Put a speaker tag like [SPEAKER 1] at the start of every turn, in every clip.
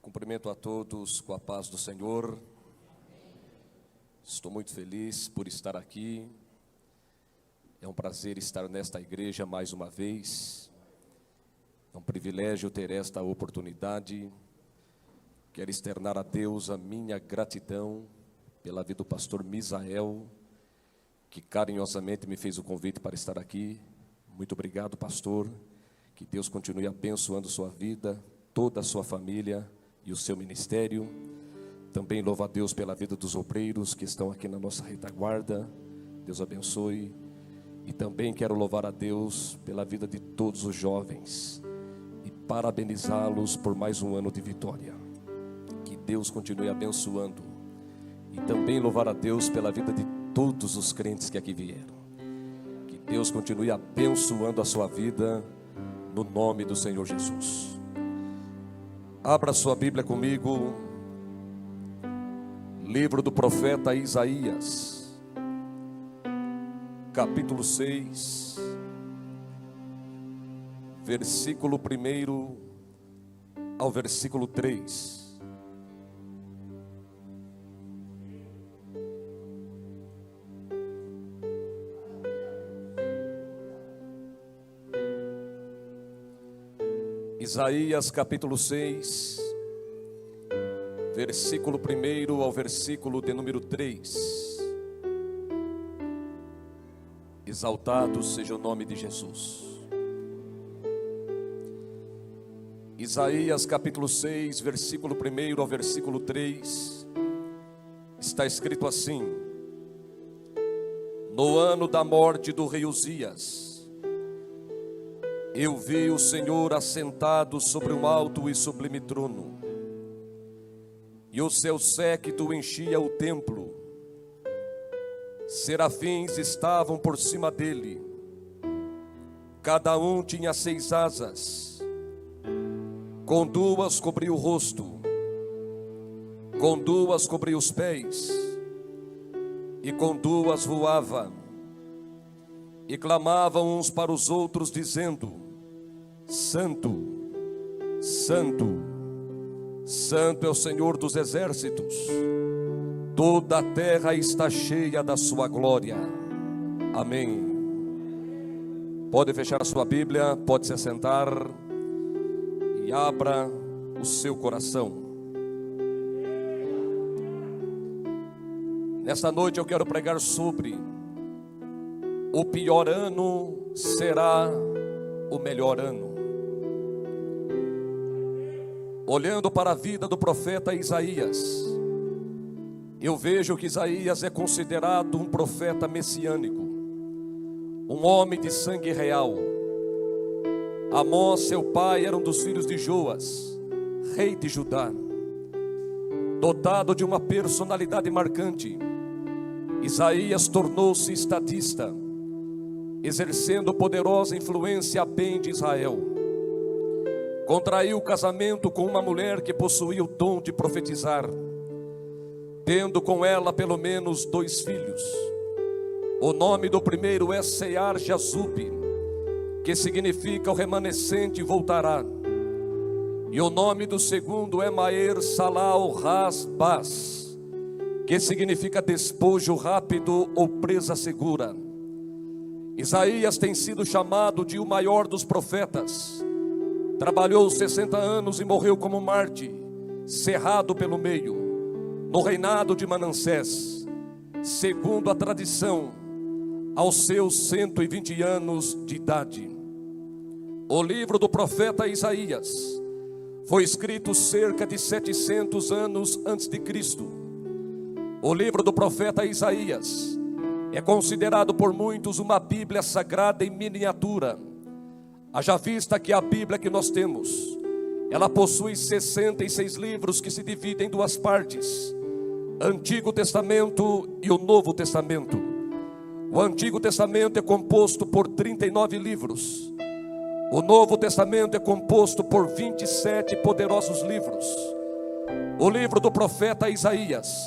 [SPEAKER 1] Cumprimento a todos com a paz do Senhor. Estou muito feliz por estar aqui. É um prazer estar nesta igreja mais uma vez. É um privilégio ter esta oportunidade. Quero externar a Deus a minha gratidão pela vida do pastor Misael, que carinhosamente me fez o convite para estar aqui. Muito obrigado, pastor. Que Deus continue abençoando sua vida, toda a sua família e o seu ministério. Também louvo a Deus pela vida dos obreiros que estão aqui na nossa retaguarda. Deus abençoe. E também quero louvar a Deus pela vida de todos os jovens e parabenizá-los por mais um ano de vitória. Que Deus continue abençoando. E também louvar a Deus pela vida de todos os crentes que aqui vieram. Que Deus continue abençoando a sua vida no nome do Senhor Jesus. Abra sua Bíblia comigo. Livro do profeta Isaías, capítulo 6, versículo 1 ao versículo 3. Isaías capítulo 6, versículo 1 ao versículo de número 3. Exaltado seja o nome de Jesus. Isaías capítulo 6, versículo 1 ao versículo 3. Está escrito assim: No ano da morte do rei Uzias, eu vi o Senhor assentado sobre um alto e sublime trono, e o seu séquito enchia o templo. Serafins estavam por cima dele, cada um tinha 6 asas, com 2 cobria o rosto, com 2 cobria os pés, e com 2 voava. E clamavam uns para os outros, dizendo: Santo, Santo, Santo é o Senhor dos exércitos, toda a terra está cheia da sua glória. Amém. Pode fechar a sua Bíblia, pode se assentar e abra o seu coração. Nesta noite eu quero pregar sobre: o pior ano será o melhor ano. Olhando para a vida do profeta Isaías, eu vejo que Isaías é considerado um profeta messiânico, um homem de sangue real. Amós, seu pai, era um dos filhos de Joas, rei de Judá. Dotado de uma personalidade marcante, Isaías tornou-se estadista, exercendo poderosa influência a bem de Israel. Contraiu casamento com uma mulher que possuía o dom de profetizar, tendo com ela pelo menos 2 filhos. O nome do primeiro é Sear-Jazub, que significa o remanescente voltará. E o nome do segundo é Maer-Salal-Has-Baz, que significa despojo rápido ou presa segura. Isaías tem sido chamado de o maior dos profetas. Trabalhou 60 anos e morreu como mártir, cerrado pelo meio, no reinado de Manassés, segundo a tradição, aos seus 120 anos de idade. O livro do profeta Isaías foi escrito cerca de 700 anos antes de Cristo. O livro do profeta Isaías é considerado por muitos uma Bíblia sagrada em miniatura. Haja vista que a Bíblia que nós temos, ela possui 66 livros que se dividem em 2 partes: Antigo Testamento e o Novo Testamento. O Antigo Testamento é composto por 39 livros. O Novo Testamento é composto por 27 poderosos livros. O livro do profeta Isaías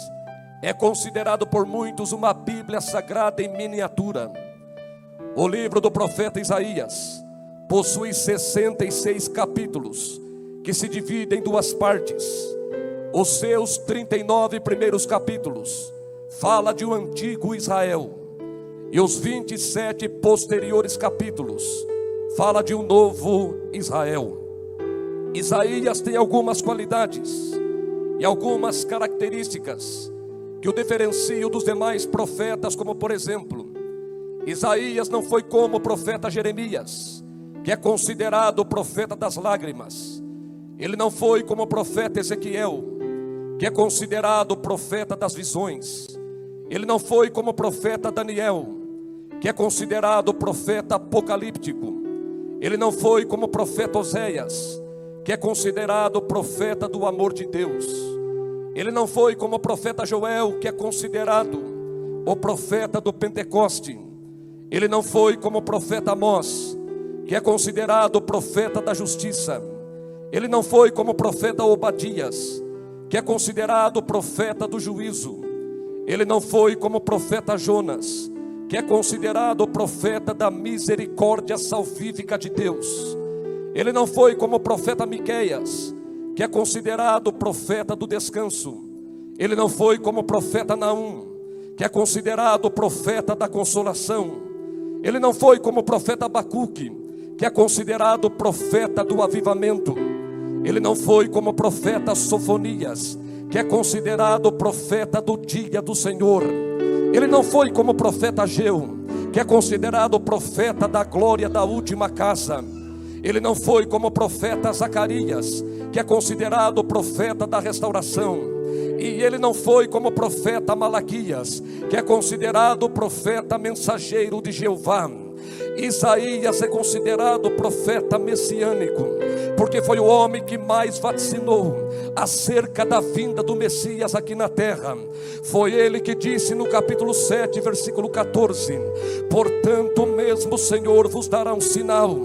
[SPEAKER 1] é considerado por muitos uma Bíblia sagrada em miniatura. O livro do profeta Isaías possui 66 capítulos que se divide em duas partes. Os seus 39 primeiros capítulos fala de um antigo Israel, e os 27 posteriores capítulos fala de um novo Israel. Isaías tem algumas qualidades e algumas características que o diferenciam dos demais profetas, como por exemplo, Isaías não foi como o profeta Jeremias, que é considerado o profeta das lágrimas. Ele não foi como o profeta Ezequiel, que é considerado o profeta das visões. Ele não foi como o profeta Daniel, que é considerado o profeta apocalíptico. Ele não foi como o profeta Oséias, que é considerado o profeta do amor de Deus. Ele não foi como o profeta Joel, que é considerado o profeta do Pentecoste. Ele não foi como o profeta Amós, que é considerado o profeta da justiça. Ele não foi como o profeta Obadias, que é considerado o profeta do juízo. Ele não foi como o profeta Jonas, que é considerado o profeta da misericórdia salvífica de Deus. Ele não foi como o profeta Miqueias, que é considerado o profeta do descanso. Ele não foi como o profeta Naum, que é considerado o profeta da consolação. Ele não foi como o profeta Abacuque, que é considerado o profeta do avivamento. Ele não foi como o profeta Sofonias, que é considerado o profeta do dia do Senhor. Ele não foi como o profeta Ageu, que é considerado o profeta da glória da última casa. Ele não foi como o profeta Zacarias, que é considerado o profeta da restauração. E ele não foi como o profeta Malaquias, que é considerado o profeta mensageiro de Jeová. Isaías é considerado o profeta messiânico, porque foi o homem que mais vaticinou acerca da vinda do Messias aqui na terra. Foi ele que disse no capítulo 7, versículo 14: portanto mesmo o Senhor vos dará um sinal,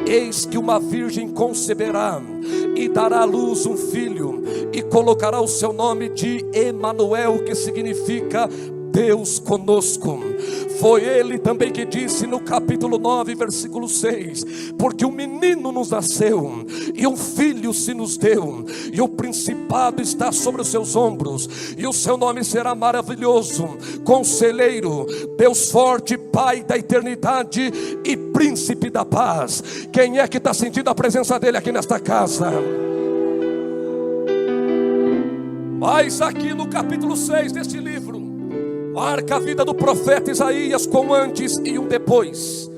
[SPEAKER 1] eis que uma virgem conceberá e dará à luz um filho, e colocará o seu nome de Emanuel, que significa Deus conosco. Foi ele também que disse no capítulo 9, versículo 6: porque um menino nos nasceu, e um filho se nos deu, e o principado está sobre os seus ombros, e o seu nome será maravilhoso, Conselheiro, Deus forte, Pai da eternidade e Príncipe da paz. Quem é que está sentindo a presença dele aqui nesta casa? Mas aqui no capítulo 6 deste livro marca a vida do profeta Isaías com um antes e um depois.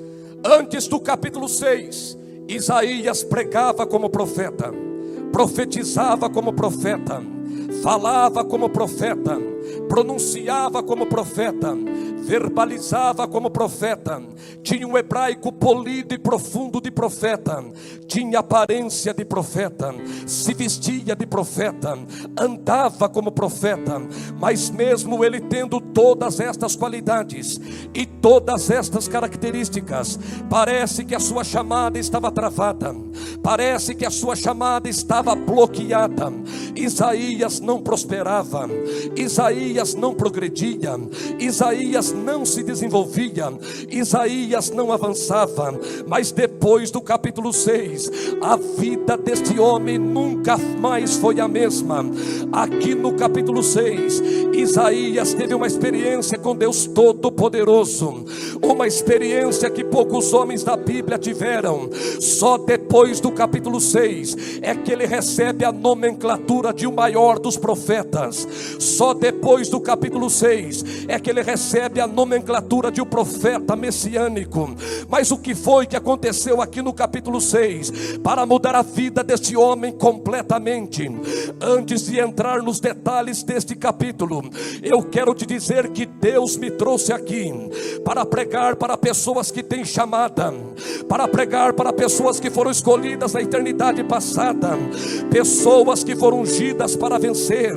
[SPEAKER 1] Antes do capítulo 6, Isaías pregava como profeta, profetizava como profeta, falava como profeta, pronunciava como profeta, verbalizava como profeta, tinha um hebraico polido e profundo de profeta, tinha aparência de profeta, se vestia de profeta, andava como profeta. Mas mesmo ele tendo todas estas qualidades e todas estas características, parece que a sua chamada estava travada, parece que a sua chamada estava bloqueada. Isaías não prosperava, Isaías não progredia, Isaías não se desenvolvia, Isaías não avançava. Mas depois do capítulo 6, a vida deste homem nunca mais foi a mesma. Aqui no capítulo 6, Isaías teve uma experiência com Deus Todo-Poderoso, uma experiência que poucos homens da Bíblia tiveram. Só depois do capítulo 6 é que ele recebe a nomenclatura de o maior dos profetas. Só depois do capítulo 6 é que ele recebe a nomenclatura de um profeta messiânico. Mas o que foi que aconteceu aqui no capítulo 6 para mudar a vida deste homem completamente? Antes de entrar nos detalhes deste capítulo, eu quero te dizer que Deus me trouxe aqui para pregar para pessoas que têm chamada, para pregar para pessoas que foram escolhidas na eternidade passada, pessoas que foram ungidas para vencer,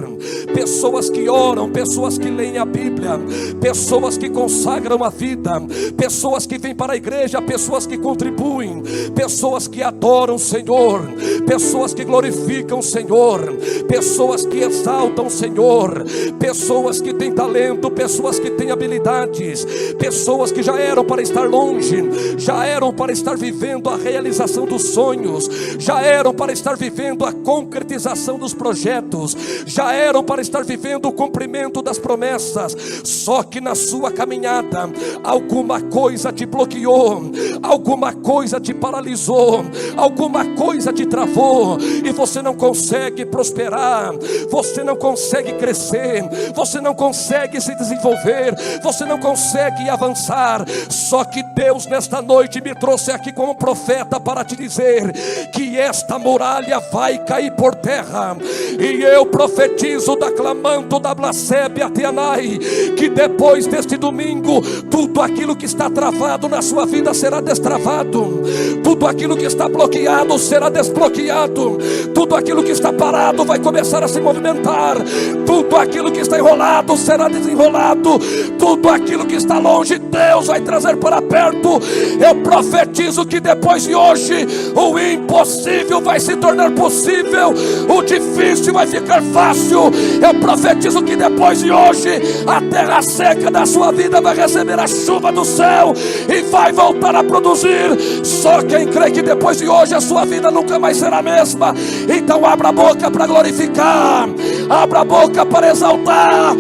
[SPEAKER 1] pessoas que oram, pessoas que leem a Bíblia, pessoas pessoas que consagram a vida, pessoas que vêm para a igreja, pessoas que contribuem, pessoas que adoram o Senhor, pessoas que glorificam o Senhor, pessoas que exaltam o Senhor, pessoas que têm talento, pessoas que têm habilidades, pessoas que já eram para estar longe, já eram para estar vivendo a realização dos sonhos, já eram para estar vivendo a concretização dos projetos, já eram para estar vivendo o cumprimento das promessas. Só que na sua caminhada alguma coisa te bloqueou, alguma coisa te paralisou, alguma coisa te travou, e você não consegue prosperar, você não consegue crescer, você não consegue se desenvolver, você não consegue avançar. Só que Deus nesta noite me trouxe aqui como profeta para te dizer que esta muralha vai cair por terra, e eu profetizo clamando da Blasébia Tianai, que depois deste domingo, tudo aquilo que está travado na sua vida será destravado, tudo aquilo que está bloqueado será desbloqueado, tudo aquilo que está parado vai começar a se movimentar, tudo aquilo que está enrolado será desenrolado, tudo aquilo que está longe Deus vai trazer para perto. Eu profetizo que depois de hoje o impossível vai se tornar possível, o difícil vai ficar fácil. Eu profetizo que depois de hoje a terra seca da sua vida vai receber a chuva do céu e vai voltar a produzir. Só quem crê que depois de hoje a sua vida nunca mais será a mesma, então abra a boca para glorificar, abra a boca para exaltar,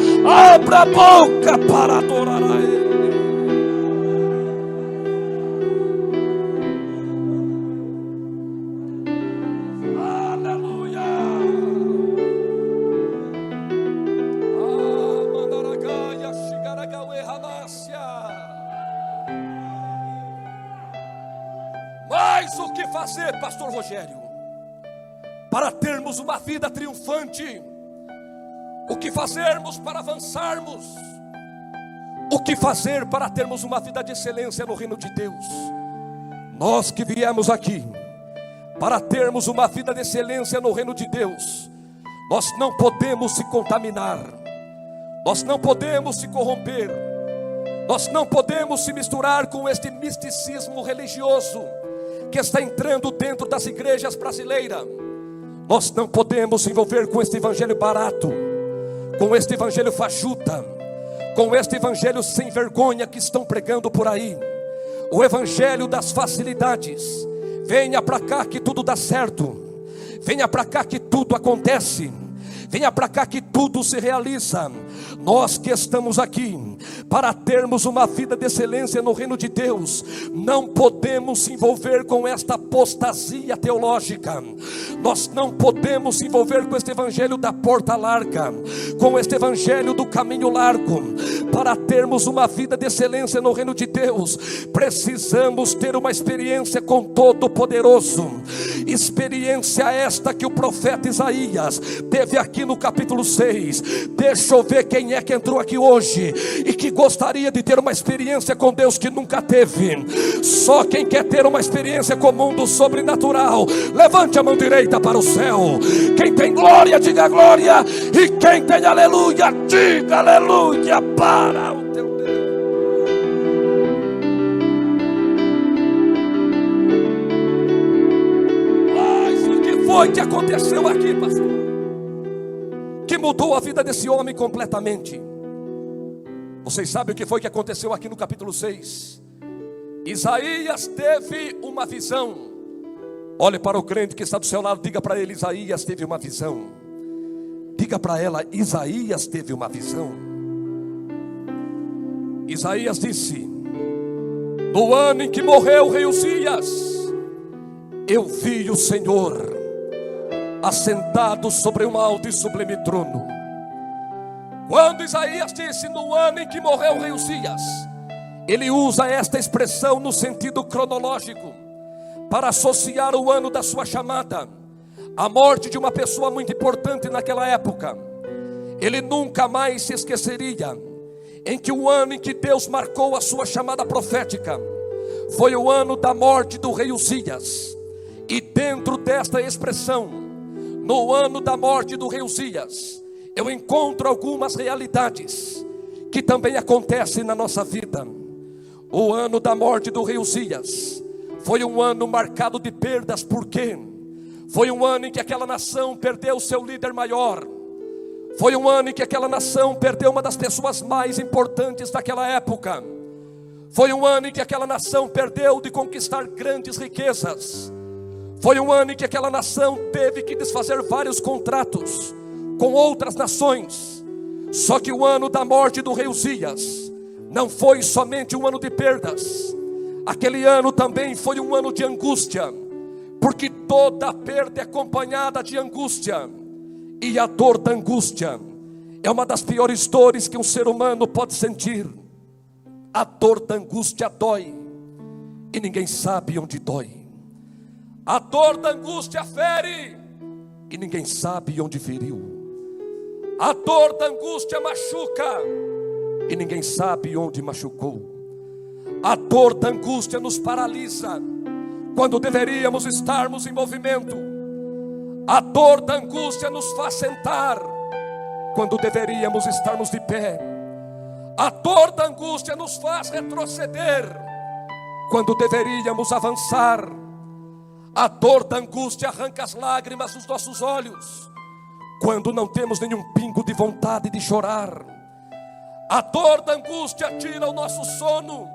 [SPEAKER 1] abra a boca para adorar a Ele. Mas o que fazer, pastor Rogério, para termos uma vida triunfante? O que fazermos para avançarmos? O que fazer para termos uma vida de excelência no reino de Deus? Nós que viemos aqui para termos uma vida de excelência no reino de Deus, nós não podemos se contaminar, nós não podemos se corromper, nós não podemos se misturar com este misticismo religioso que está entrando dentro das igrejas brasileiras. Nós não podemos se envolver com este evangelho barato, com este evangelho fajuta, com este evangelho sem vergonha que estão pregando por aí, o evangelho das facilidades. Venha para cá que tudo dá certo, venha para cá que tudo acontece, venha para cá que tudo se realiza. Nós que estamos aqui para termos uma vida de excelência no reino de Deus, não podemos se envolver com esta apostasia teológica, nós não podemos se envolver com este evangelho da porta larga, com este evangelho do caminho largo. Para termos uma vida de excelência no reino de Deus, precisamos ter uma experiência com Todo-Poderoso, experiência esta que o profeta Isaías teve aqui no capítulo 6. Deixa eu ver quem é que entrou aqui hoje e que gostaria de ter uma experiência com Deus que nunca teve. Só quem quer ter uma experiência com o mundo sobrenatural, levante a mão direita para o céu. Quem tem glória, diga glória. E quem tem aleluia, diga aleluia para o teu Deus. Mas o que foi que aconteceu aqui, pastor, que mudou a vida desse homem completamente? Vocês sabem o que foi que aconteceu aqui no capítulo 6? Isaías teve uma visão. Olhe para o crente que está do seu lado, diga para ele: Isaías teve uma visão. Diga para ela: Isaías teve uma visão. Isaías disse: no ano em que morreu o rei Uzias, eu vi o Senhor assentado sobre um alto e sublime trono. Quando Isaías disse no ano em que morreu o rei Uzias, ele usa esta expressão no sentido cronológico, para associar o ano da sua chamada, a morte de uma pessoa muito importante naquela época. Ele nunca mais se esqueceria em que o ano em que Deus marcou a sua chamada profética foi o ano da morte do rei Uzias. E dentro desta expressão, no ano da morte do rei Uzias, eu encontro algumas realidades que também acontece na nossa vida. O ano da morte do rei Uzias foi um ano marcado de perdas. Por quê? Foi um ano em que aquela nação perdeu seu líder maior. Foi um ano em que aquela nação perdeu uma das pessoas mais importantes daquela época. Foi um ano em que aquela nação perdeu de conquistar grandes riquezas. Foi um ano em que aquela nação teve que desfazer vários contratos com outras nações. Só que o ano da morte do rei Uzias não foi somente um ano de perdas. Aquele ano também foi um ano de angústia, porque toda perda é acompanhada de angústia. E a dor da angústia é uma das piores dores que um ser humano pode sentir. A dor da angústia dói, e ninguém sabe onde dói. A dor da angústia fere, e ninguém sabe onde feriu. A dor da angústia machuca, e ninguém sabe onde machucou. A dor da angústia nos paralisa, quando deveríamos estarmos em movimento. A dor da angústia nos faz sentar, quando deveríamos estarmos de pé. A dor da angústia nos faz retroceder, quando deveríamos avançar. A dor da angústia arranca as lágrimas dos nossos olhos, quando não temos nenhum pingo de vontade de chorar. A dor da angústia tira o nosso sono,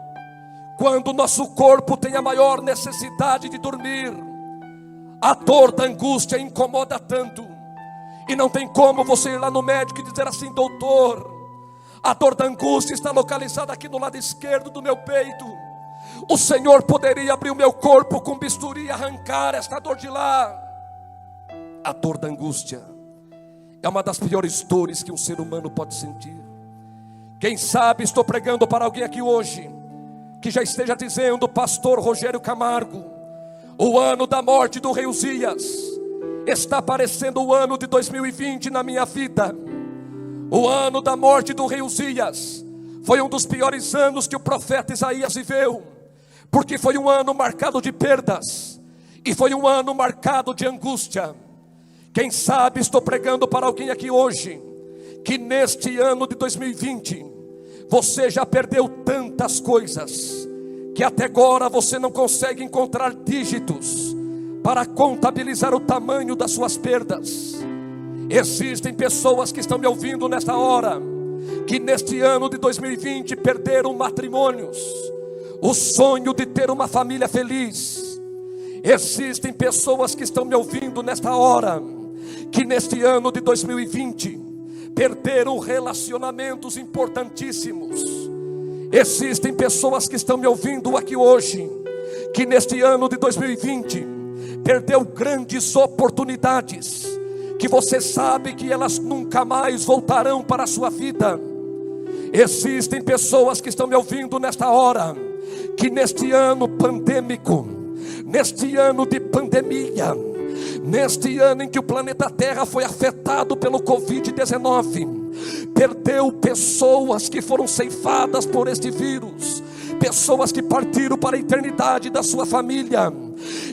[SPEAKER 1] quando o nosso corpo tem a maior necessidade de dormir. A dor da angústia incomoda tanto, e não tem como você ir lá no médico e dizer assim: doutor, a dor da angústia está localizada aqui no lado esquerdo do meu peito. O Senhor poderia abrir o meu corpo com bisturi e arrancar esta dor de lá. A dor da angústia é uma das piores dores que um ser humano pode sentir. Quem sabe estou pregando para alguém aqui hoje que já esteja dizendo: pastor Rogério Camargo, o ano da morte do rei Uzias está parecendo o ano de 2020 na minha vida. O ano da morte do rei Uzias foi um dos piores anos que o profeta Isaías viveu, porque foi um ano marcado de perdas, e foi um ano marcado de angústia. Quem sabe estou pregando para alguém aqui hoje que neste ano de 2020 você já perdeu tantas coisas que até agora você não consegue encontrar dígitos para contabilizar o tamanho das suas perdas. Existem pessoas que estão me ouvindo nesta hora, que neste ano de 2020 perderam matrimônios, o sonho de ter uma família feliz. Existem pessoas que estão me ouvindo nesta hora, que neste ano de 2020 perderam relacionamentos importantíssimos. Existem pessoas que estão me ouvindo aqui hoje, que neste ano de 2020 perdeu grandes oportunidades, que você sabe que elas nunca mais voltarão para a sua vida. Existem pessoas que estão me ouvindo nesta hora, que neste ano pandêmico, neste ano de pandemia, neste ano em que o planeta Terra foi afetado pelo Covid-19, perdeu pessoas que foram ceifadas por este vírus, pessoas que partiram para a eternidade da sua família.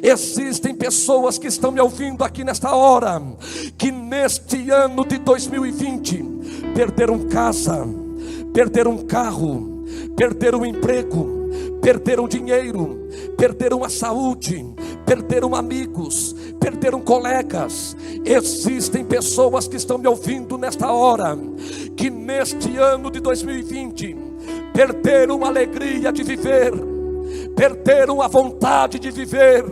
[SPEAKER 1] Existem pessoas que estão me ouvindo aqui nesta hora, que neste ano de 2020 perderam casa, perderam carro, perderam emprego, perderam dinheiro, perderam a saúde, perderam amigos, perderam colegas. Existem pessoas que estão me ouvindo nesta hora, que neste ano de 2020 perderam a alegria de viver, perderam a vontade de viver,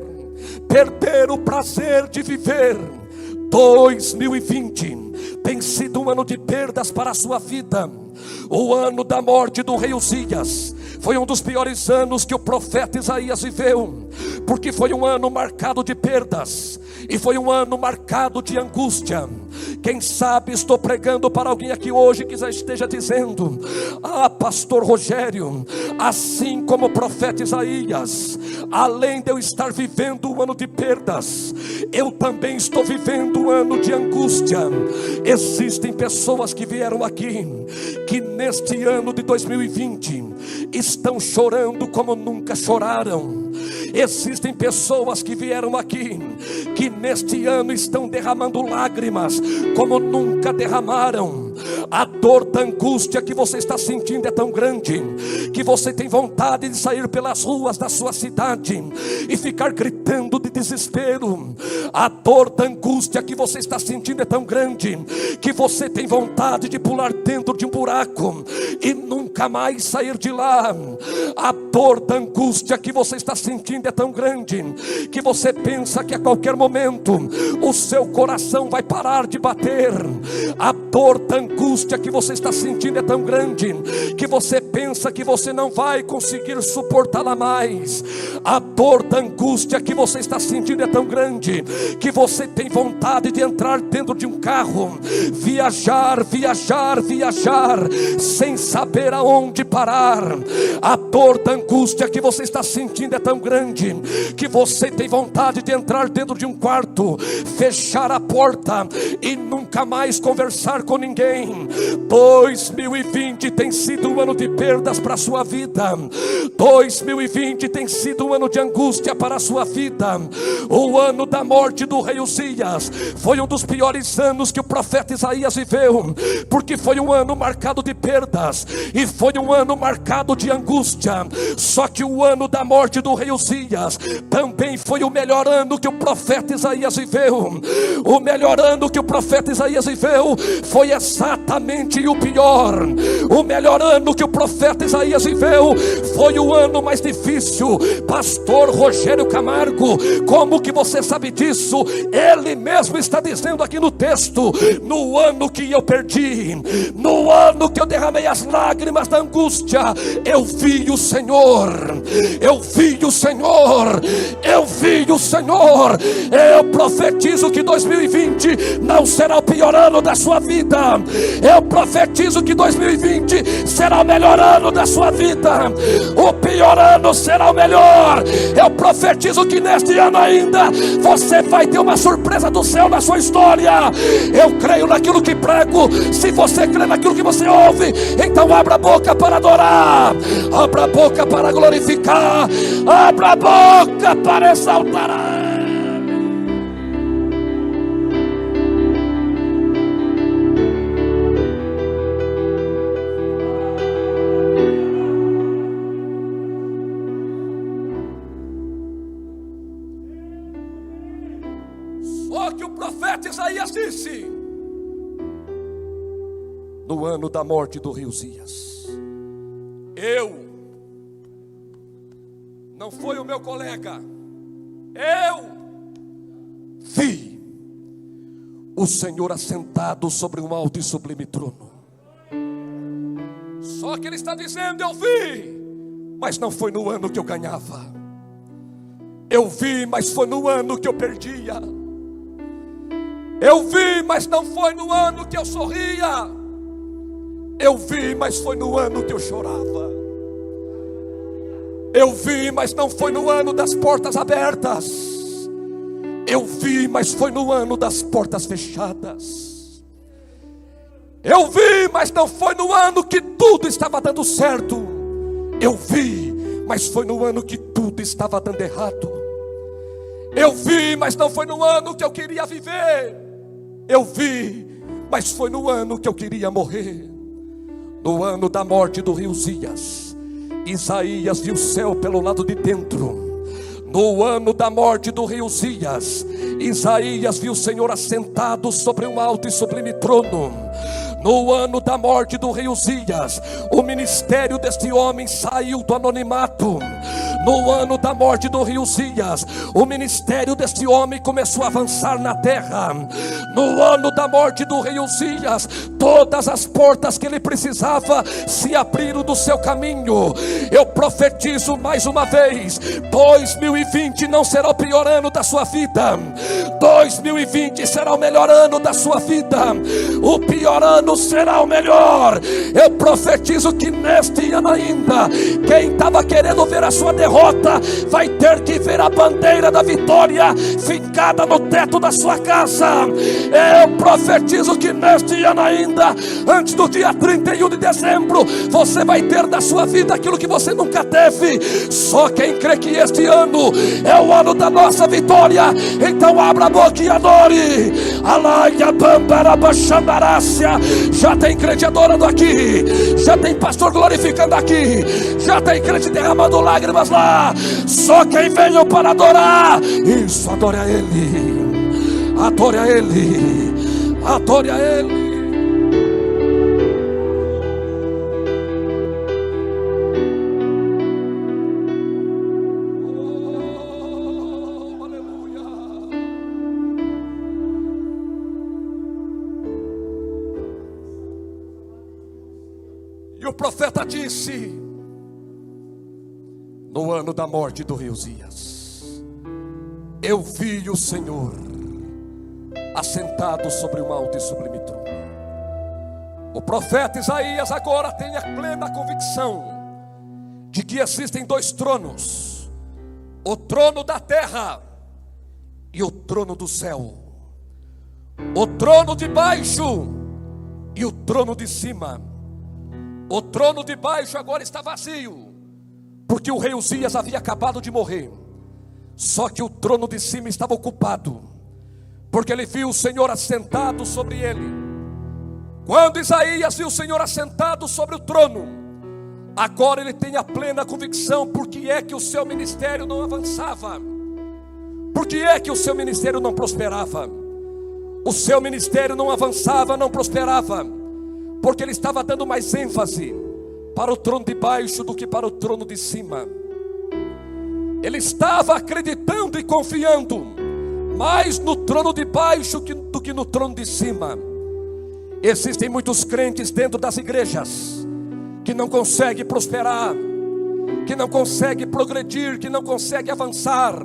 [SPEAKER 1] perderam o prazer de viver. 2020 tem sido um ano de perdas para a sua vida. O ano da morte do rei Uzias foi um dos piores anos que o profeta Isaías viveu, porque foi um ano marcado de perdas, e foi um ano marcado de angústia. Quem sabe estou pregando para alguém aqui hoje que já esteja dizendo: ah, pastor Rogério, assim como o profeta Isaías, além de eu estar vivendo um ano de perdas, eu também estou vivendo um ano de angústia. Existem pessoas que vieram aqui, que neste ano de 2020 estão chorando como nunca choraram. Existem pessoas que vieram aqui, que neste ano estão derramando lágrimas como nunca derramaram. A dor da angústia que você está sentindo é tão grande que você tem vontade de sair pelas ruas da sua cidade e ficar gritando de desespero. A dor da angústia que você está sentindo é tão grande que você tem vontade de pular dentro de um buraco e nunca mais sair de lá. A dor da angústia que você está sentindo é tão grande que você pensa que a qualquer momento o seu coração vai parar de bater. A dor da angústia que você está sentindo é tão grande que você pensa que você não vai conseguir suportá-la mais. A dor da angústia que você está sentindo é tão grande que você tem vontade de entrar dentro de um carro, viajar, sem saber aonde parar. A dor da angústia que você está sentindo é tão grande que você tem vontade de entrar dentro de um quarto, fechar a porta e nunca mais conversar com ninguém. 2020 tem sido um ano de perdas para a sua vida. 2020 tem sido um ano de angústia para a sua vida. O ano da morte do rei Uzias foi um dos piores anos que o profeta Isaías viveu, porque foi um ano marcado de perdas e foi um ano marcado de angústia. Só que o ano da morte do rei Uzias também foi o melhor ano que o profeta Isaías viveu. O melhor ano que o profeta Isaías viveu foi exatamente o pior. O melhor ano que o profeta Isaías viveu foi o ano mais difícil. Pastor Rogério Camargo, como que você sabe disso? Ele mesmo está dizendo aqui no texto: no ano que eu perdi, no ano que eu derramei as lágrimas da angústia, eu vi o Senhor, eu vi o Senhor, eu vi o Senhor. Eu profetizo que 2020 não será o pior ano da sua vida. Eu profetizo que 2020 será o melhor ano da sua vida. O pior ano será o melhor. Eu profetizo que neste ano ainda você vai ter uma surpresa do céu na sua história. Eu creio naquilo que prego. Se você crê naquilo que você ouve, então abra a boca para adorar, abra a boca para glorificar, abra a boca para exaltar. Só que o profeta Isaías disse: no ano da morte do rei Uzias, não foi o meu colega, eu vi o Senhor assentado sobre um alto e sublime trono. Só que ele está dizendo: eu vi, mas não foi no ano que eu ganhava. Eu vi, mas foi no ano que eu perdia. Eu vi, mas não foi no ano que eu sorria. Eu vi, mas foi no ano que eu chorava. Eu vi, mas não foi no ano das portas abertas. Eu vi, mas foi no ano das portas fechadas. Eu vi, mas não foi no ano que tudo estava dando certo. Eu vi, mas foi no ano que tudo estava dando errado. Eu vi, mas não foi no ano que eu queria viver. Eu vi, mas foi no ano que eu queria morrer. No ano da morte do rei Uzias, Isaías viu o céu pelo lado de dentro. No ano da morte do rei Uzias, Isaías viu o Senhor assentado sobre um alto e sublime trono. No ano da morte do rei Uzias, o ministério deste homem saiu do anonimato. No ano da morte do rei Uzias, o ministério deste homem começou a avançar na terra. No ano da morte do rei Uzias, todas as portas que ele precisava se abriram do seu caminho. Eu profetizo mais uma vez: 2020 não será o pior ano da sua vida. 2020 será o melhor ano da sua vida. O pior ano será o melhor. Eu profetizo que neste ano ainda, quem estava querendo ver a sua derrota derrota, vai ter que ver a bandeira da vitória fincada no teto da sua casa. Eu profetizo que neste ano ainda, antes do dia 31 de dezembro, você vai ter da sua vida aquilo que você nunca teve. Só quem crê que este ano é o ano da nossa vitória, então abra a boca e adore. Alaia Bambarabaxandarácia. Já tem crente adorando aqui, já tem pastor glorificando aqui, já tem crente derramando lágrimas lá. Só quem veio para adorar, isso, adore a Ele, adore a Ele, adore a Ele. E o profeta disse, no ano da morte do rei Uzias, eu vi o Senhor assentado sobre um alto e sublime trono. O profeta Isaías agora tem a plena convicção de que existem dois tronos: o trono da terra e o trono do céu, o trono de baixo e o trono de cima. O trono de baixo agora está vazio, porque o rei Uzias havia acabado de morrer. Só que o trono de cima estava ocupado, porque ele viu o Senhor assentado sobre ele. Quando Isaías viu o Senhor assentado sobre o trono, agora ele tem a plena convicção. Por que é que o seu ministério não avançava? Por que é que o seu ministério não prosperava? O seu ministério não avançava, não prosperava, porque ele estava dando mais ênfase para o trono de baixo do que para o trono de cima. Ele estava acreditando e confiando mais no trono de baixo do que no trono de cima. Existem muitos crentes dentro das igrejas que não conseguem prosperar, que não conseguem progredir, que não conseguem avançar,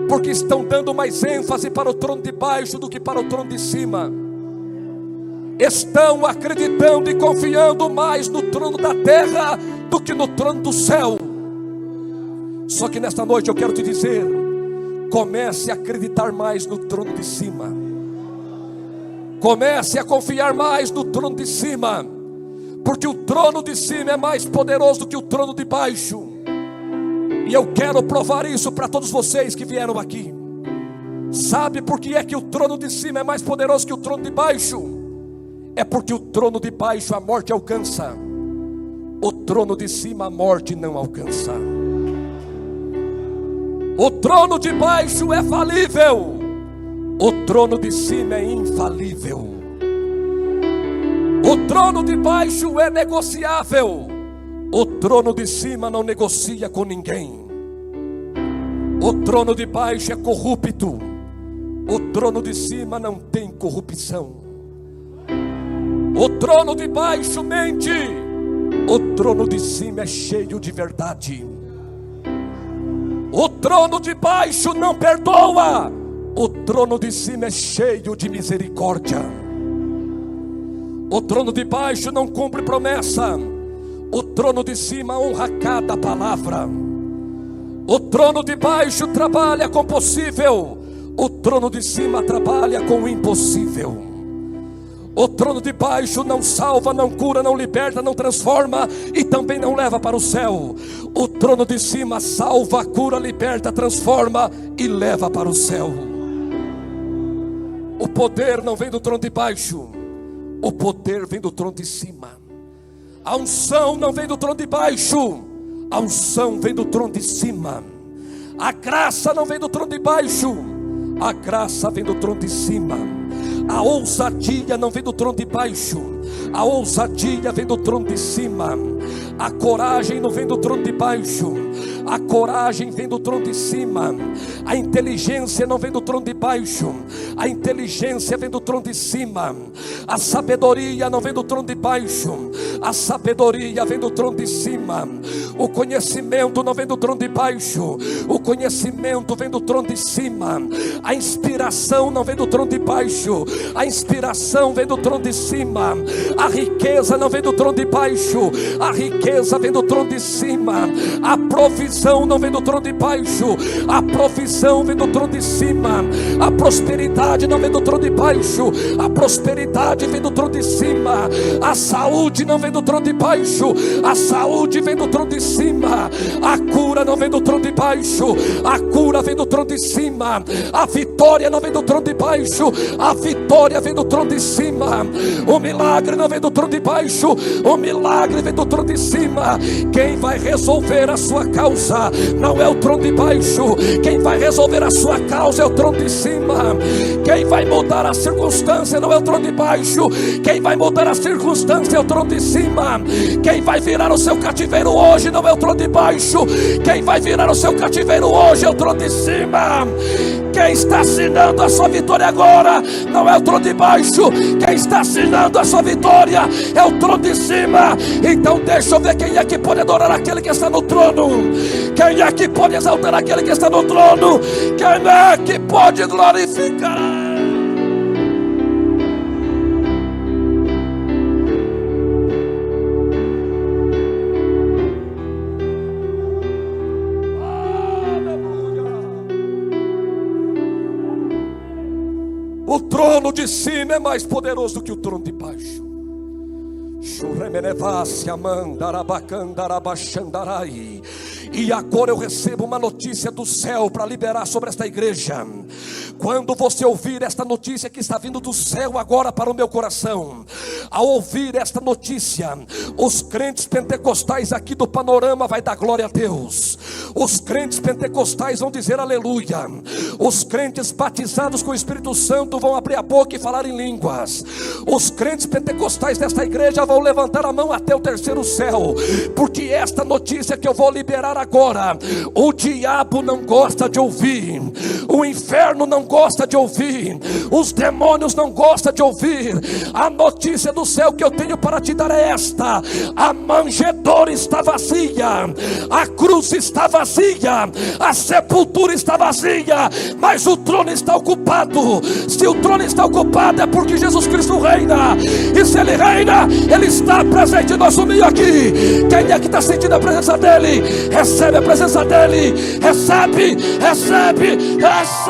[SPEAKER 1] porque estão dando mais ênfase para o trono de baixo do que para o trono de cima. Estão acreditando e confiando mais no trono da terra do que no trono do céu. Só que nesta noite eu quero te dizer, comece a acreditar mais no trono de cima. Comece a confiar mais no trono de cima, porque o trono de cima é mais poderoso do que o trono de baixo. E eu quero provar isso para todos vocês que vieram aqui. Sabe por que é que o trono de cima é mais poderoso que o trono de baixo? É porque o trono de baixo a morte alcança, o trono de cima a morte não alcança. O trono de baixo é falível, o trono de cima é infalível. O trono de baixo é negociável, o trono de cima não negocia com ninguém. O trono de baixo é corrupto, o trono de cima não tem corrupção. O trono de baixo mente, o trono de cima é cheio de verdade. O trono de baixo não perdoa, o trono de cima é cheio de misericórdia. O trono de baixo não cumpre promessa, o trono de cima honra cada palavra. O trono de baixo trabalha com o possível, o trono de cima trabalha com o impossível. O trono de baixo não salva, não cura, não liberta, não transforma e também não leva para o céu. O trono de cima salva, cura, liberta, transforma e leva para o céu. O poder não vem do trono de baixo, o poder vem do trono de cima. A unção não vem do trono de baixo, a unção vem do trono de cima. A graça não vem do trono de baixo, a graça vem do trono de cima. A ousadia não vem do trono de baixo, a ousadia vem do trono de cima. A coragem não vem do trono de baixo, a coragem vem do trono de cima. A inteligência não vem do trono de baixo, a inteligência vem do trono de cima. A sabedoria não vem do trono de baixo, a sabedoria vem do trono de cima. O conhecimento não vem do trono de baixo, o conhecimento vem do trono de cima. A inspiração não vem do trono de baixo, a inspiração vem do trono de cima. A riqueza não vem do trono de baixo, a riqueza vem do trono de cima. A provisão não vem do trono de baixo, a provisão vem do trono de cima. A prosperidade não vem do trono de baixo, a prosperidade vem do trono de cima. A saúde não vem do trono de baixo, a saúde vem do trono de cima. A cura não vem do trono de baixo, a cura vem do trono de cima. A vitória não vem do trono de baixo, a vitória vem do trono de cima. O milagre não vem do trono de baixo, o milagre vem do trono de cima. Quem vai resolver a sua causa não é o trono de baixo, quem vai resolver a sua causa é o trono de cima. Quem vai mudar a circunstância não é o trono de baixo, quem vai mudar a circunstância é o trono de cima. Quem vai virar o seu cativeiro hoje não é o trono de baixo, quem vai virar o seu cativeiro hoje é o trono de cima. Quem está assinando a sua vitória agora não é o trono de baixo, quem está assinando a sua vitória é o trono de cima. Então deixa eu ver quem é que pode adorar aquele que está no trono, quem é que pode exaltar aquele que está no trono, quem é que pode glorificar. O trono de cima é mais poderoso do que o trono de baixo. E agora eu recebo uma notícia do céu para liberar sobre esta igreja. Quando você ouvir esta notícia que está vindo do céu agora para o meu coração, ao ouvir esta notícia, os crentes pentecostais aqui do Panorama vai dar glória a Deus. Os crentes pentecostais vão dizer aleluia. Os crentes batizados com o Espírito Santo vão abrir a boca e falar em línguas. Os crentes pentecostais desta igreja vão levantar a mão até o terceiro céu, porque esta notícia que eu vou liberar agora, o diabo não gosta de ouvir, o inferno não gosta de ouvir, os demônios não gostam de ouvir. A notícia do céu que eu tenho para te dar é esta: a manjedoura está vazia, a cruz está vazia, a sepultura está vazia, mas o trono está ocupado. Se o trono está ocupado é porque Jesus Cristo reina, e se Ele reina, Ele está presente em nosso meio aqui. Quem é que está sentindo a presença dEle? Recebe a presença dEle, recebe, recebe, receba.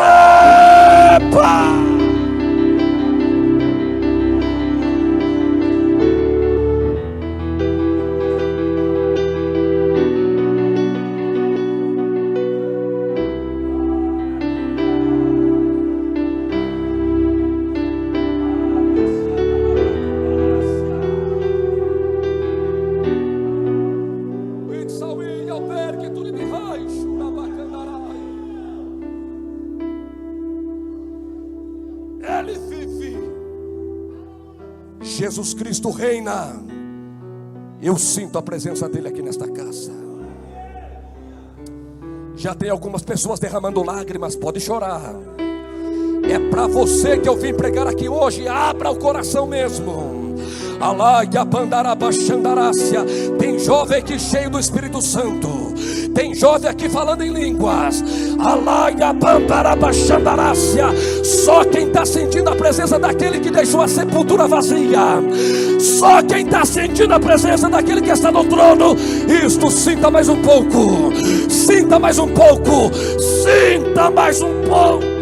[SPEAKER 1] Ele vive. Jesus Cristo reina. Eu sinto a presença dele aqui nesta casa. Já tem algumas pessoas derramando lágrimas, pode chorar. É para você que eu vim pregar aqui hoje. Abra o coração mesmo. Tem jovem aqui cheio do Espírito Santo. Tem jovem aqui falando em línguas. Só quem está sentindo a presença daquele que deixou a sepultura vazia, só quem está sentindo a presença daquele que está no trono. Isto, sinta mais um pouco. Sinta mais um pouco. Sinta mais um pouco.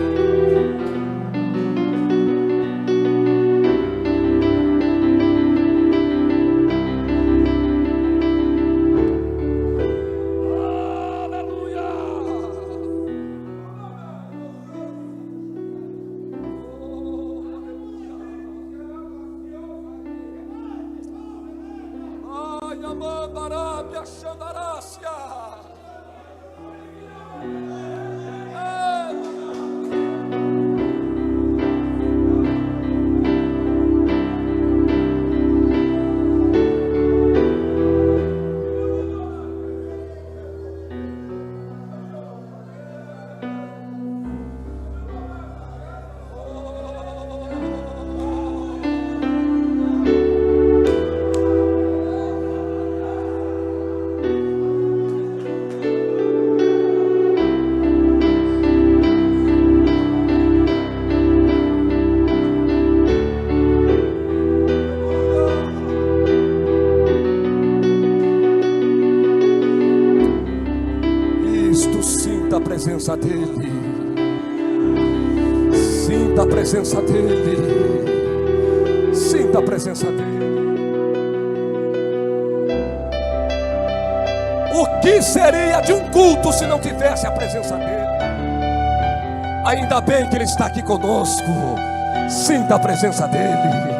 [SPEAKER 1] presença dEle. Sinta a presença dEle. Sinta a presença dEle. O que seria de um culto se não tivesse a presença dEle? Ainda bem que Ele está aqui conosco. Sinta a presença dEle.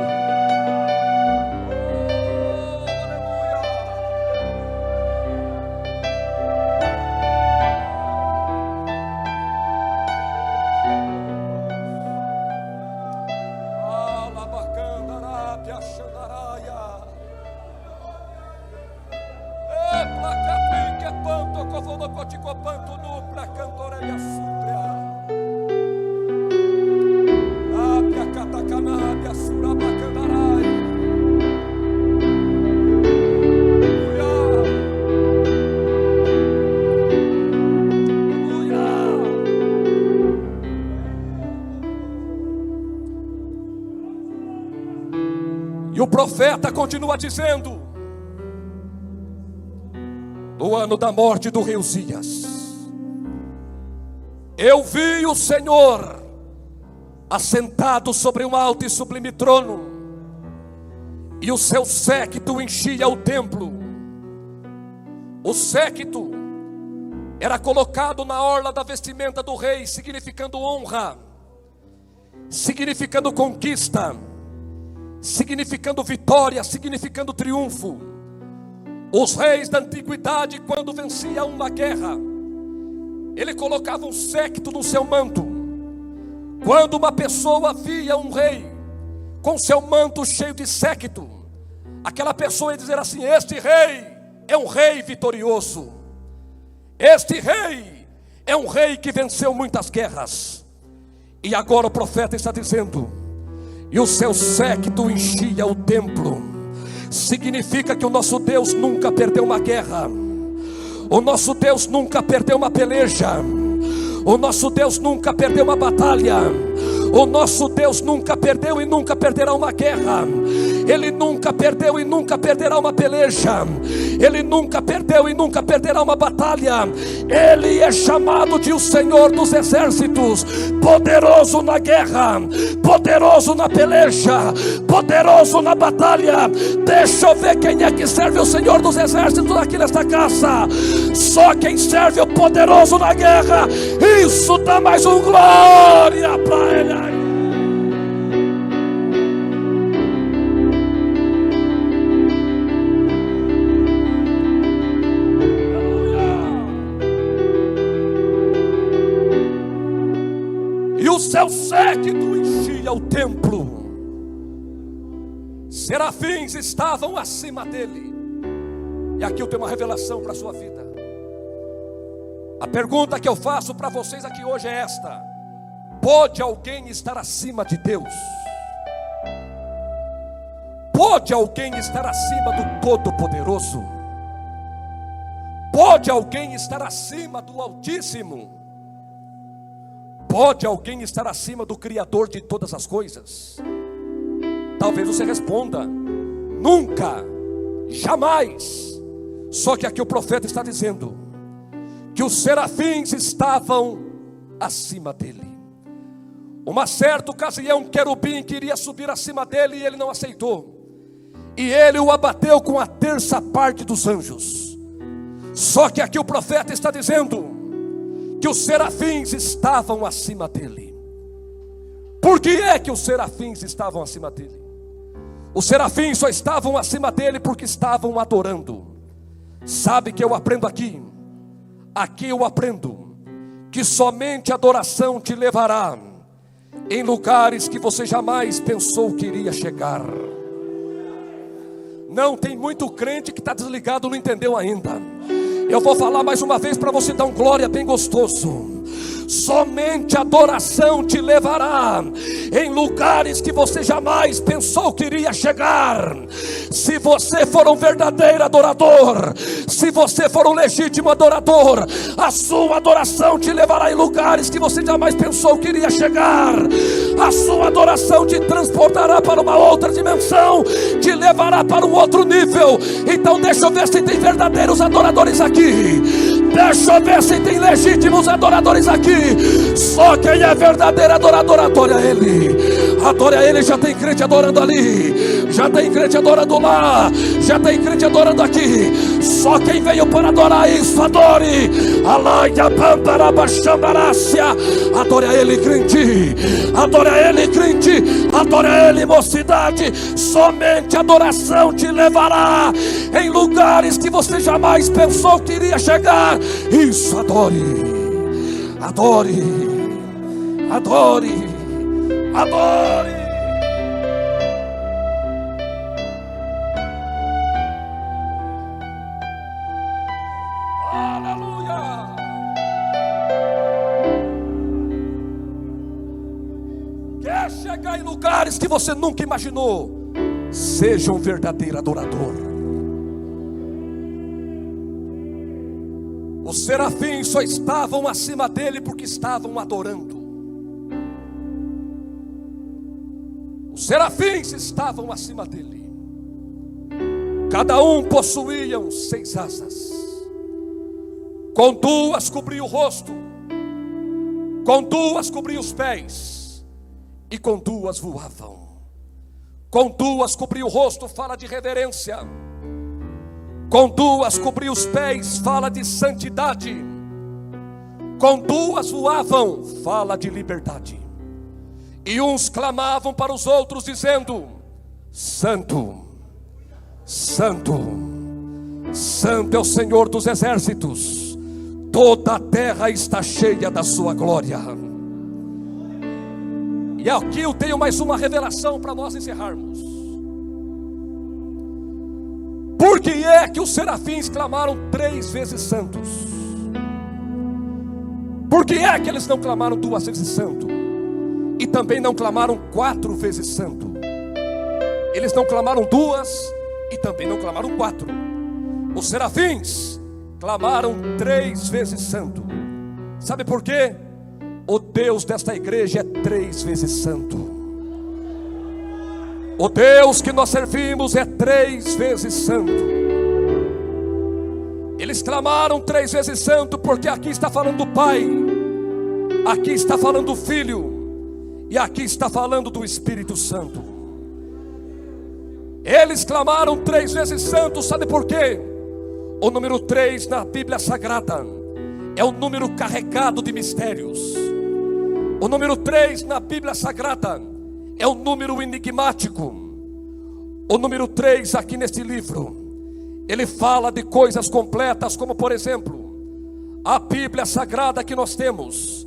[SPEAKER 1] E o profeta continua dizendo: no ano da morte do rei Uzias, eu vi o Senhor assentado sobre um alto e sublime trono, e o seu séquito enchia o templo. O séquito era colocado na orla da vestimenta do rei, significando honra, significando conquista, significando vitória, significando triunfo. Os reis da antiguidade, quando venciam uma guerra, ele colocava um séquito no seu manto. Quando uma pessoa via um rei com seu manto cheio de séquito, aquela pessoa ia dizer assim: este rei é um rei vitorioso, este rei é um rei que venceu muitas guerras. E agora o profeta está dizendo: e o seu séquito enchia o templo. Significa que o nosso Deus nunca perdeu uma guerra, o nosso Deus nunca perdeu uma peleja, o nosso Deus nunca perdeu uma batalha, o nosso Deus nunca perdeu e nunca perderá uma guerra. Ele nunca perdeu e nunca perderá uma peleja. Ele nunca perdeu e nunca perderá uma batalha. Ele é chamado de o Senhor dos exércitos, poderoso na guerra, poderoso na peleja, poderoso na batalha. Deixa eu ver quem é que serve o Senhor dos exércitos aqui nesta casa. Só quem serve o poderoso na guerra. Isso dá mais um glória para Ele aí. E o seu séquito enchia o templo. Serafins estavam acima dele. E aqui eu tenho uma revelação para a sua vida. A pergunta que eu faço para vocês aqui hoje é esta: pode alguém estar acima de Deus? Pode alguém estar acima do Todo-Poderoso? Pode alguém estar acima do Altíssimo? Pode alguém estar acima do Criador de todas as coisas? Talvez você responda: nunca, jamais. Só que aqui o profeta está dizendo que os serafins estavam acima dele. Uma certa ocasião, um querubim queria subir acima dele e ele não aceitou. E ele o abateu com a terça parte dos anjos. Só que aqui o profeta está dizendo que os serafins estavam acima dele. Por que é que os serafins estavam acima dele? Os serafins só estavam acima dele porque estavam adorando. Sabe que eu aprendo aqui? Aqui eu aprendo que somente a adoração te levará em lugares que você jamais pensou que iria chegar. Não, tem muito crente que está desligado, não entendeu ainda. Eu vou falar mais uma vez para você dar um glória bem gostoso. Somente a adoração te levará em lugares que você jamais pensou que iria chegar. Se você for um verdadeiro adorador, se você for um legítimo adorador, a sua adoração te levará em lugares que você jamais pensou que iria chegar. A sua adoração te transportará para uma outra dimensão, te levará para um outro nível. Então deixa eu ver se tem verdadeiros adoradores aqui. Deixa eu ver se tem legítimos adoradores aqui. Só quem é verdadeiro adorador adora Ele. Adora Ele. Já tem crente adorando ali, já tem crente adorando lá, já tem crente adorando aqui. Só quem veio para adorar isso, adore. Alaia Pamparaba Xambarácia. Adore a Ele, crente. Adore a Ele, crente. Adore a Ele, mocidade. Somente a adoração te levará em lugares que você jamais pensou que iria chegar. Isso, adore. Adore. Adore. Adore. Aleluia. Quer chegar em lugares que você nunca imaginou? Seja um verdadeiro adorador. Os serafins só estavam acima dele porque estavam adorando. Os serafins estavam acima dele. Cada um possuía 6 asas. Com 2 cobria o rosto, com 2 cobria os pés, e com 2 voavam. Com 2 cobria o rosto, fala de reverência. Com 2 cobria os pés, fala de santidade. Com 2 voavam, fala de liberdade. E uns clamavam para os outros dizendo: Santo, Santo, Santo é o Senhor dos exércitos, toda a terra está cheia da sua glória. E aqui eu tenho mais uma revelação para nós encerrarmos. Por que é que os serafins clamaram 3 vezes santos? Por que é que eles não clamaram 2 vezes santo? E também não clamaram 4 vezes santo? Eles não clamaram 2 e também não clamaram 4. Os serafins clamaram 3 vezes santo. Sabe por quê? O Deus desta igreja é 3 vezes santo. O Deus que nós servimos é 3 vezes santo. Eles clamaram 3 vezes santo porque aqui está falando do Pai, aqui está falando do Filho e aqui está falando do Espírito Santo. Eles clamaram 3 vezes santo, sabe por quê? O número 3 na Bíblia Sagrada é um número carregado de mistérios. O número 3 na Bíblia Sagrada é um número enigmático. O número 3 aqui neste livro, ele fala de coisas completas, como por exemplo, a Bíblia Sagrada que nós temos,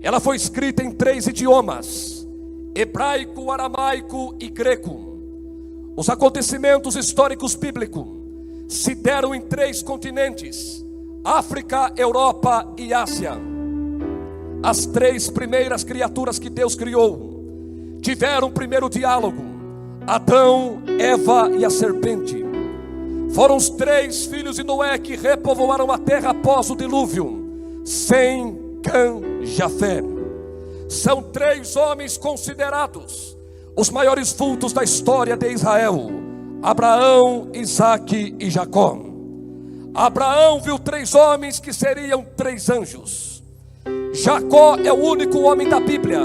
[SPEAKER 1] ela foi escrita em 3 idiomas: hebraico, aramaico e grego. Os acontecimentos históricos bíblicos se deram em 3 continentes: África, Europa e Ásia. As 3 primeiras criaturas que Deus criou tiveram um primeiro diálogo: Adão, Eva e a serpente. Foram os 3 filhos de Noé que repovoaram a terra após o dilúvio: Sem, Cã, Jafé. São 3 homens considerados os maiores vultos da história de Israel: Abraão, Isaque e Jacó. Abraão viu 3 homens que seriam 3 anjos. Jacó é o único homem da Bíblia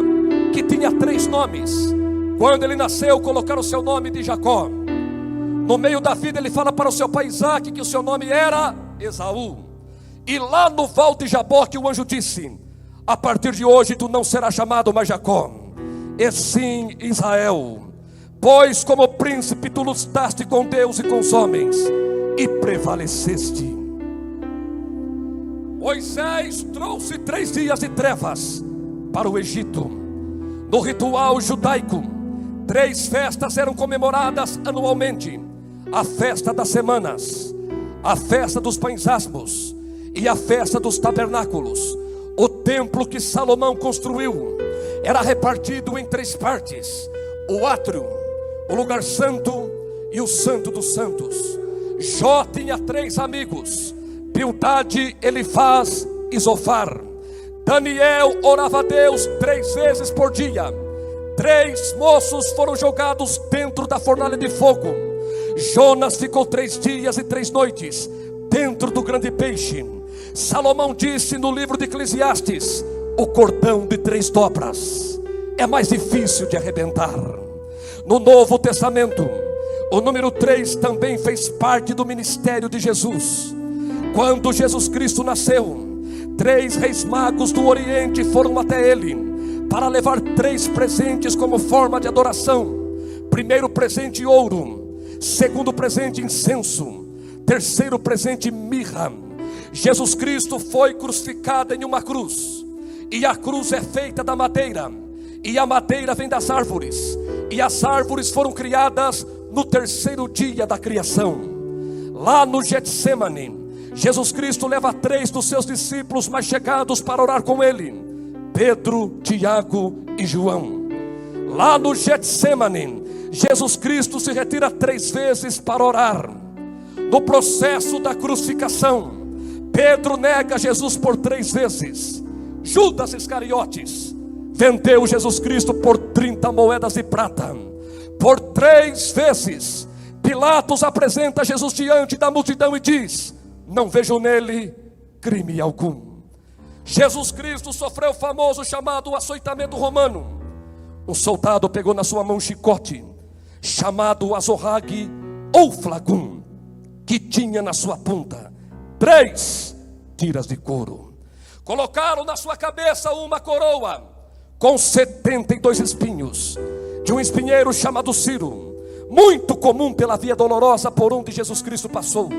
[SPEAKER 1] que tinha 3 nomes. Quando ele nasceu, colocaram o seu nome de Jacó. No meio da vida ele fala para o seu pai Isaque que o seu nome era Esaú. E lá no val de Jaboque o anjo disse: a partir de hoje tu não serás chamado mais Jacó, e sim Israel, pois como príncipe tu lutaste com Deus e com os homens e prevaleceste. Moisés trouxe 3 dias de trevas para o Egito. No ritual judaico, 3 festas eram comemoradas anualmente: a festa das semanas, a festa dos pães asmos e a festa dos tabernáculos. O templo que Salomão construiu era repartido em 3 partes: o átrio, o lugar santo e o santo dos santos. Jó tinha 3 amigos: Bildade, Elifaz e Zofar. Daniel orava a Deus 3 vezes por dia. 3 moços foram jogados dentro da fornalha de fogo. Jonas ficou 3 dias e 3 noites dentro do grande peixe. Salomão disse no livro de Eclesiastes: o cordão de 3 dobras é mais difícil de arrebentar. No Novo Testamento, o número 3 também fez parte do ministério de Jesus. Quando Jesus Cristo nasceu, 3 reis magos do Oriente foram até ele para levar 3 presentes como forma de adoração. Primeiro presente, ouro. Segundo presente, incenso. Terceiro presente, mirra. Jesus Cristo foi crucificado em uma cruz, e a cruz é feita da madeira, e a madeira vem das árvores, e as árvores foram criadas no 3º dia da criação. Lá no Getsemane, Jesus Cristo leva 3 dos seus discípulos mais chegados para orar com ele: Pedro, Tiago e João. Lá no Getsemane, Jesus Cristo se retira 3 vezes para orar. No processo da crucificação, Pedro nega Jesus por 3 vezes. Judas Iscariotes vendeu Jesus Cristo por 30 moedas de prata. Por 3 vezes, Pilatos apresenta Jesus diante da multidão e diz: não vejo nele crime algum. Jesus Cristo sofreu o famoso chamado açoitamento romano. Um soldado pegou na sua mão um chicote, chamado azorrague ou flagum, que tinha na sua ponta 3 tiras de couro. Colocaram na sua cabeça uma coroa com 72 espinhos, de um espinheiro chamado Ciro, muito comum pela via dolorosa por onde Jesus Cristo passou.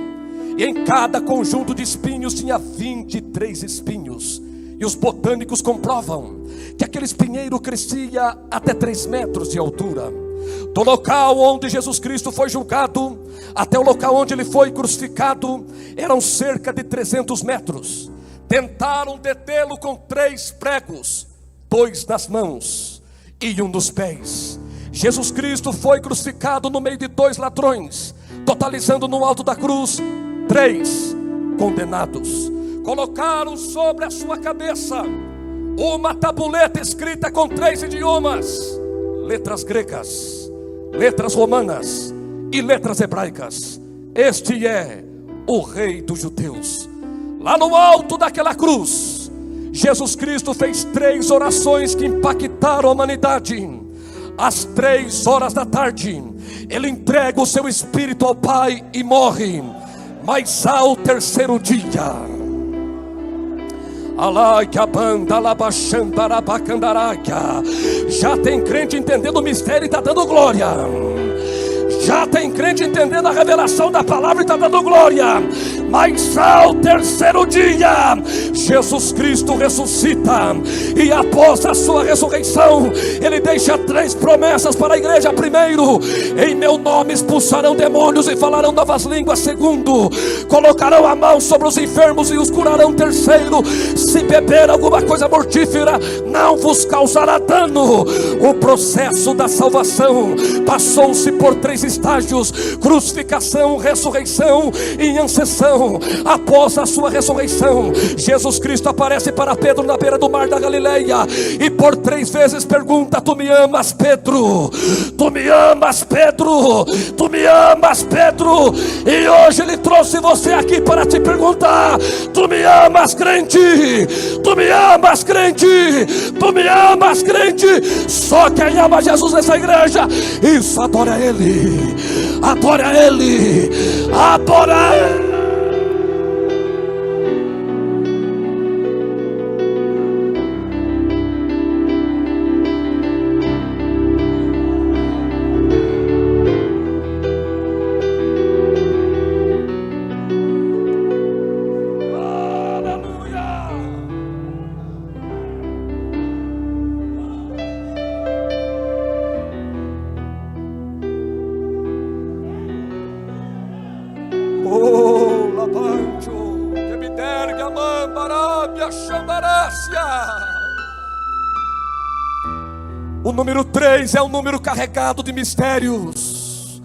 [SPEAKER 1] E em cada conjunto de espinhos tinha 23 espinhos. E os botânicos comprovam que aquele espinheiro crescia até 3 metros de altura. Do local onde Jesus Cristo foi julgado até o local onde ele foi crucificado eram cerca de 300 metros. Tentaram detê-lo com 3 pregos, 2 nas mãos e 1 nos pés. Jesus Cristo foi crucificado no meio de 2 ladrões, totalizando no alto da cruz 3 condenados. Colocaram sobre a sua cabeça uma tabuleta escrita com 3 idiomas: letras gregas, letras romanas e letras hebraicas. Este é o Rei dos Judeus. Lá no alto daquela cruz, Jesus Cristo fez 3 orações que impactaram a humanidade. Às 3 horas da tarde, ele entrega o seu espírito ao Pai e morre. Mas ao 3º dia, já tem crente entendendo o mistério e está dando glória. Já tem crente entendendo a revelação da palavra e está dando glória. Mas ao 3º dia, Jesus Cristo ressuscita. E após a sua ressurreição, ele deixa 3 promessas para a igreja. Primeiro, em meu nome expulsarão demônios e falarão novas línguas. Segundo, colocarão a mão sobre os enfermos e os curarão. Terceiro, se beber alguma coisa mortífera, não vos causará dano. O processo da salvação passou-se por 3 estágios: crucificação, ressurreição e ascensão. Após a sua ressurreição, Jesus Cristo aparece para Pedro na beira do mar da Galileia e por 3 vezes pergunta: tu me amas, Pedro? Tu me amas, Pedro? Tu me amas, Pedro? E hoje ele trouxe você aqui para te perguntar: tu me amas, crente? Tu me amas, crente? Tu me amas, crente? Só quem ama Jesus nessa igreja, isso, adora ele, adora ele, adora ele. O número 3 é um número carregado de mistérios.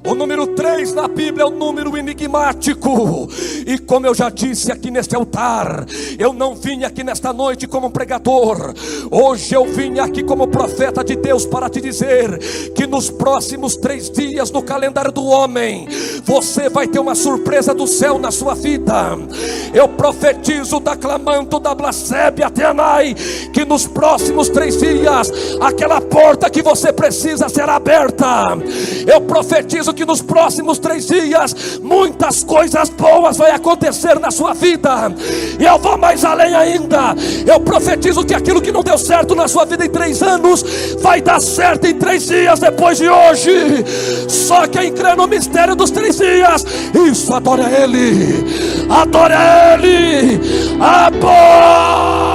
[SPEAKER 1] O número 3 na Bíblia é um número enigmático. E como eu já disse aqui neste altar, eu não vim aqui nesta noite como um pregador. Hoje eu vim aqui como profeta de Deus para te dizer que nos próximos 3 dias no calendário do homem, você vai ter uma surpresa do céu na sua vida. Eu profetizo da Clamanto, da Blasébia, Teanai, que nos próximos 3 dias aquela porta que você precisa será aberta. Eu profetizo que nos próximos 3 dias muitas coisas boas vai acontecer na sua vida. E eu vou mais além ainda. Eu profetizo que aquilo que não deu certo na sua vida em 3 anos vai dar certo em 3 dias depois de hoje. Só quem crê no mistério dos 3 dias, isso, adore a Ele, adore a Ele, adora.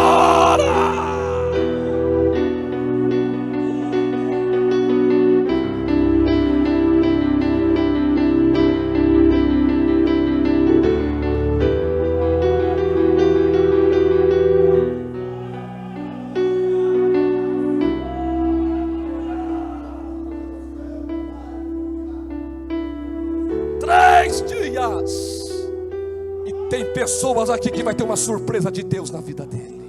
[SPEAKER 1] E tem pessoas aqui que vai ter uma surpresa de Deus na vida dele.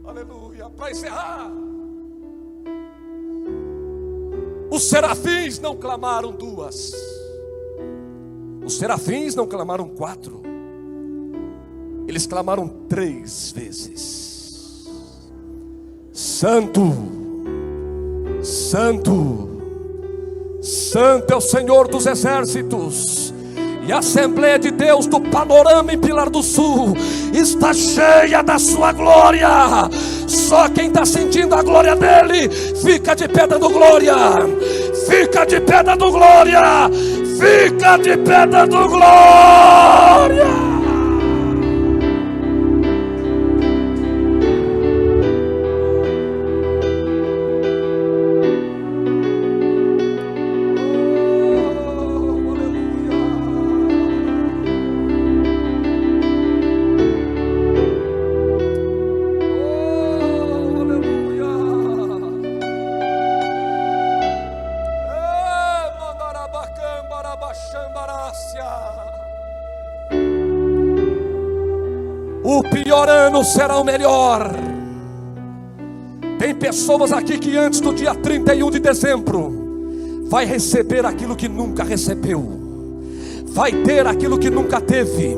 [SPEAKER 1] Aleluia. Para encerrar, os serafins não clamaram 2, os serafins não clamaram 4, eles clamaram 3 vezes: Santo, Santo, Santo é o Senhor dos exércitos. E a Assembleia de Deus do Panorama em Pilar do Sul está cheia da sua glória. Só quem está sentindo a glória dele, fica de pé dando glória. Fica de pé dando glória. Fica de pé dando glória. O pior ano será o melhor. Tem pessoas aqui que antes do dia 31 de dezembro vai receber aquilo que nunca recebeu, vai ter aquilo que nunca teve.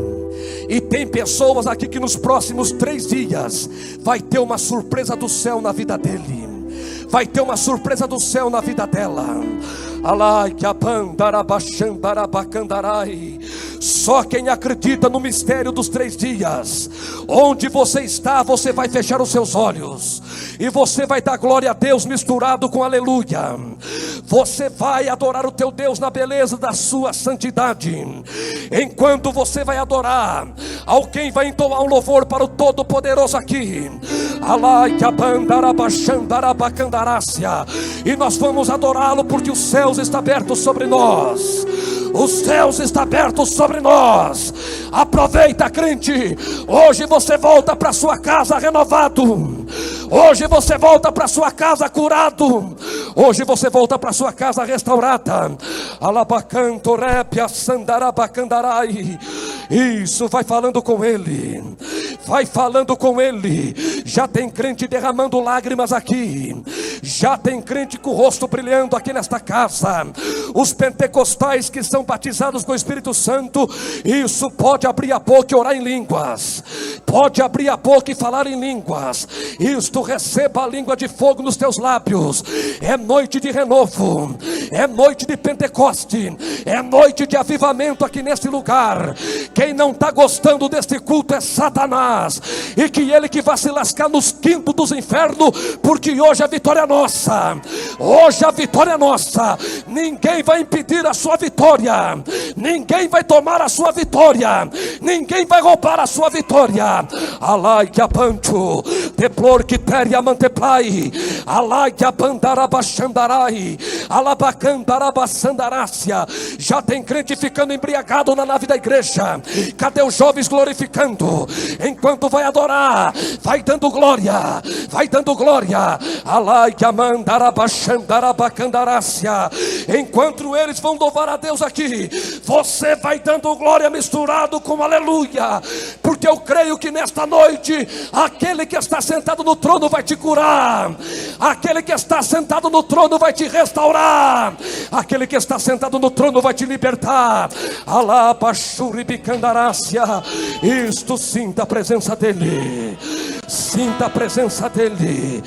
[SPEAKER 1] E tem pessoas aqui que nos próximos 3 dias vai ter uma surpresa do céu na vida dele, vai ter uma surpresa do céu na vida dela. Alai que abandarabaxambarabacandarai. Só quem acredita no mistério dos 3 dias, onde você está, você vai fechar os seus olhos e você vai dar glória a Deus misturado com aleluia. Você vai adorar o teu Deus na beleza da sua santidade. Enquanto você vai adorar, alguém vai entoar um louvor para o Todo-Poderoso aqui. Alai que abandarabaxambarabacandarácia. E nós vamos adorá-lo porque os céus estão abertos sobre nós. Os céus estão abertos sobre nós. Aproveita, crente. Hoje você volta para sua casa renovado. Hoje você volta para sua casa curado. Hoje você volta para sua casa restaurada. Alabacanto repia sandarabacandarai. Isso, vai falando com ele. Vai falando com ele. Já tem crente derramando lágrimas aqui. Já tem crente com o rosto brilhando aqui nesta casa. Os pentecostais que são batizados com o Espírito Santo, isso, pode abrir a boca e orar em línguas. Pode abrir a boca e falar em línguas. Isto, receba a língua de fogo nos teus lábios. É noite de renovo. É noite de Pentecoste. É noite de avivamento aqui neste lugar. Quem não está gostando deste culto é Satanás. E que ele que vai se lascar nos quintos dos infernos, porque hoje a vitória é nossa. Hoje a vitória é nossa. Ninguém vai impedir a sua vitória. ninguém vai tomar a sua vitória, ninguém vai roubar a sua vitória. Alai que apancho, teplor que teria manteplai, alai que abandarabachandarai, alabacandarabaçandarácia. Já tem crente ficando embriagado na nave da igreja. Cadê os jovens glorificando? Enquanto vai adorar, vai dando glória, vai dando glória. Alai que amandarabaxandarabacandarácia. Enquanto eles vão louvar a Deus aqui, você vai dando glória misturado com aleluia, porque eu creio que nesta noite aquele que está sentado no trono vai te curar, aquele que está sentado no trono vai te restaurar, aquele que está sentado no trono vai te libertar. Alabaxuribicandarácia. Isto, sinta a presença dele, sinta a presença dele.